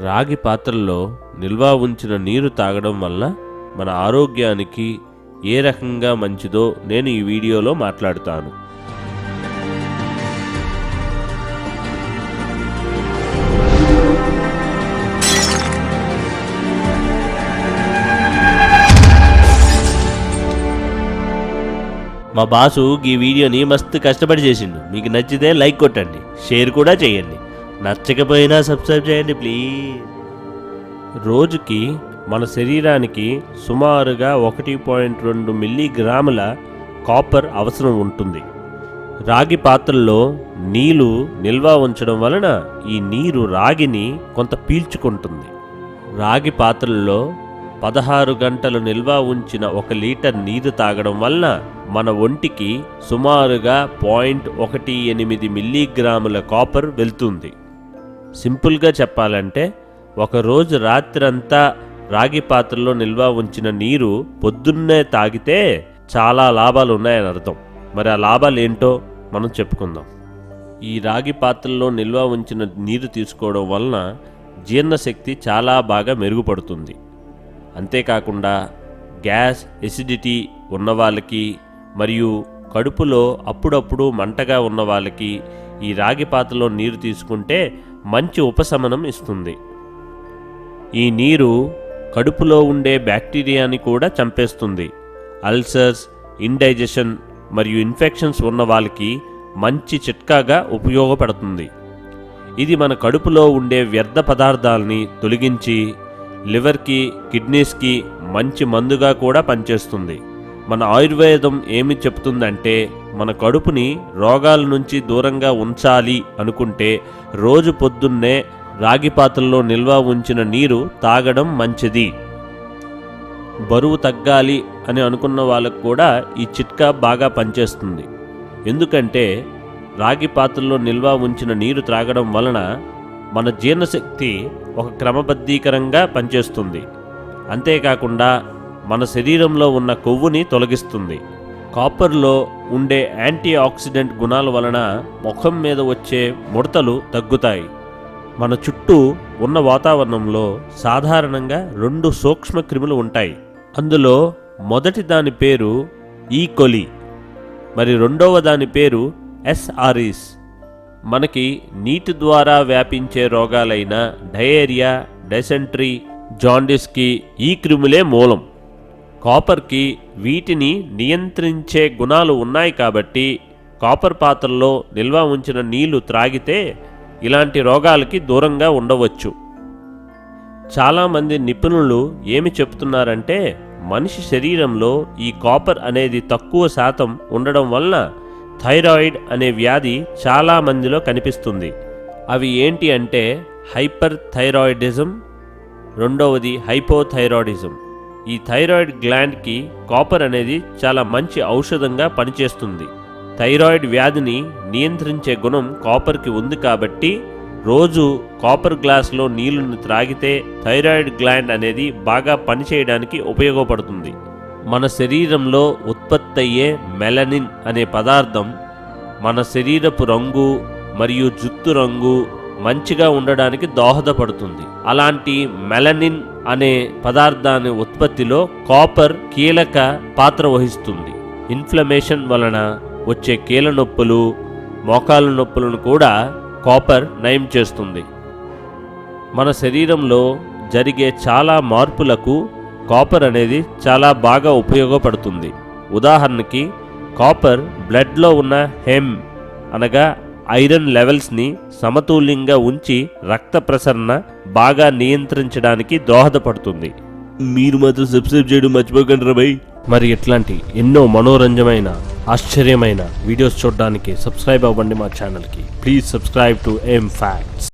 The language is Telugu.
రాగి పాత్రల్లో నిల్వ ఉంచిన నీరు తాగడం వల్ల మన ఆరోగ్యానికి ఏ రకంగా మంచిదో నేను ఈ వీడియోలో మాట్లాడుతాను. మా బాసు ఈ వీడియోని మస్తు కష్టపడి చేసిండు. మీకు నచ్చితే లైక్ కొట్టండి, షేర్ కూడా చేయండి, నచ్చకపోయినా సబ్స్క్రైబ్ చేయండి ప్లీజ్. రోజుకి మన శరీరానికి సుమారుగా 1.2 మిల్లీగ్రాముల కాపర్ అవసరం ఉంటుంది. రాగి పాత్రల్లో నీళ్లు నిల్వ ఉంచడం వలన ఈ నీరు రాగిని కొంత పీల్చుకుంటుంది. రాగి పాత్రల్లో 16 గంటలు నిల్వ ఉంచిన 1 లీటర్ నీరు తాగడం వలన మన ఒంటికి సుమారుగా 0.18 మిల్లీగ్రాముల కాపర్ వెళ్తుంది. సింపుల్గా చెప్పాలంటే ఒకరోజు రాత్రంతా రాగి పాత్రలో నిల్వ ఉంచిన నీరు పొద్దున్నే తాగితే చాలా లాభాలు ఉన్నాయని అర్థం. మరి ఆ లాభాలు ఏంటో మనం చెప్పుకుందాం. ఈ రాగి పాత్రలో నిల్వ ఉంచిన నీరు తీసుకోవడం వలన జీర్ణశక్తి చాలా బాగా మెరుగుపడుతుంది. అంతేకాకుండా గ్యాస్, ఎసిడిటీ ఉన్న వాళ్ళకి మరియు కడుపులో అప్పుడప్పుడు మంటగా ఉన్న వాళ్ళకి ఈ రాగి పాత్రలో నీరు తీసుకుంటే మంచి ఉపశమనం ఇస్తుంది. ఈ నీరు కడుపులో ఉండే బ్యాక్టీరియాని కూడా చంపేస్తుంది. అల్సర్స్, ఇండైజెషన్ మరియు ఇన్ఫెక్షన్స్ ఉన్న వాళ్ళకి మంచి చిట్కాగా ఉపయోగపడుతుంది. ఇది మన కడుపులో ఉండే వ్యర్థ పదార్థాలని తొలగించి లివర్కి, కిడ్నీస్కి మంచి మందుగా కూడా పనిచేస్తుంది. మన ఆయుర్వేదం ఏమి చెప్తుందంటే మన కడుపుని రోగాల నుంచి దూరంగా ఉంచాలి అనుకుంటే రోజు పొద్దున్నే రాగి పాత్రలో నిల్వ ఉంచిన నీరు తాగడం మంచిది. బరువు తగ్గాలి అని అనుకున్న వాళ్ళకు కూడా ఈ చిట్కా బాగా పనిచేస్తుంది. ఎందుకంటే రాగి పాత్రలో నిల్వ ఉంచిన నీరు త్రాగడం వలన మన జీర్ణశక్తి ఒక క్రమబద్ధీకరంగా పనిచేస్తుంది. అంతేకాకుండా మన శరీరంలో ఉన్న కొవ్వుని తొలగిస్తుంది. కాపర్లో ఉండే యాంటీ ఆక్సిడెంట్ గుణాల వలన ముఖం మీద వచ్చే ముడతలు తగ్గుతాయి. మన చుట్టూ ఉన్న వాతావరణంలో సాధారణంగా 2 సూక్ష్మ క్రిములు ఉంటాయి. అందులో మొదటి దాని పేరు ఈకోలి, మరి రెండవ దాని పేరు ఎస్ఆర్ఈస్. మనకి నీటి ద్వారా వ్యాపించే రోగాలైన డయేరియా, డైసెంట్రీ, జాండిస్కి ఈ క్రిములే మూలం. కాపర్కి వీటిని నియంత్రించే గుణాలు ఉన్నాయి కాబట్టి కాపర్ పాత్రలో నిల్వ ఉంచిన నీళ్లు త్రాగితే ఇలాంటి రోగాలకి దూరంగా ఉండవచ్చు. చాలామంది నిపుణులు ఏమి చెప్తున్నారంటే మనిషి శరీరంలో ఈ కాపర్ అనేది తక్కువ శాతం ఉండడం వలన థైరాయిడ్ అనే వ్యాధి చాలా మందిలో కనిపిస్తుంది. అవి ఏంటి అంటే హైపర్ థైరాయిడిజం, రెండవది హైపోథైరాయిడిజం. ఈ థైరాయిడ్ గ్లాండ్కి కాపర్ అనేది చాలా మంచి ఔషధంగా పనిచేస్తుంది. థైరాయిడ్ వ్యాధిని నియంత్రించే గుణం కాపర్కి ఉంది కాబట్టి రోజు కాపర్ గ్లాసులో నీళ్లను త్రాగితే థైరాయిడ్ గ్లాండ్ అనేది బాగా పనిచేయడానికి ఉపయోగపడుతుంది. మన శరీరంలో ఉత్పత్తి అయ్యే మెలనిన్ అనే పదార్థం మన శరీరపు రంగు మరియు జుట్టు రంగు మంచిగా ఉండడానికి దోహదపడుతుంది. అలాంటి మెలనిన్ అనే పదార్థాన్ని ఉత్పత్తిలో కాపర్ కీలక పాత్ర వహిస్తుంది. ఇన్ఫ్లమేషన్ వలన వచ్చే కీళ్ళ నొప్పులు, మోకాళ్ళ నొప్పులను కూడా కాపర్ నయం చేస్తుంది. మన శరీరంలో జరిగే చాలా మార్పులకు కాపర్ అనేది చాలా బాగా ఉపయోగపడుతుంది. ఉదాహరణకి కాపర్ బ్లడ్లో ఉన్న హెమ్ అనగా ఐరన్ లెవెల్స్ని సమతుల్యంగా ఉంచి రక్త ప్రసరణ బాగా నియంత్రించడానికి దోహదపడుతుంది. మీరు మాత్రం సబ్స్క్రైబ్ చేయడం మర్చిపోకండి రా భయ్. మరి ఇట్లాంటి ఎన్నో మనోరంజమైన, ఆశ్చర్యమైన వీడియోస్ చూడడానికి సబ్స్క్రైబ్ అవ్వండి మా ఛానల్కి. Please subscribe to M facts.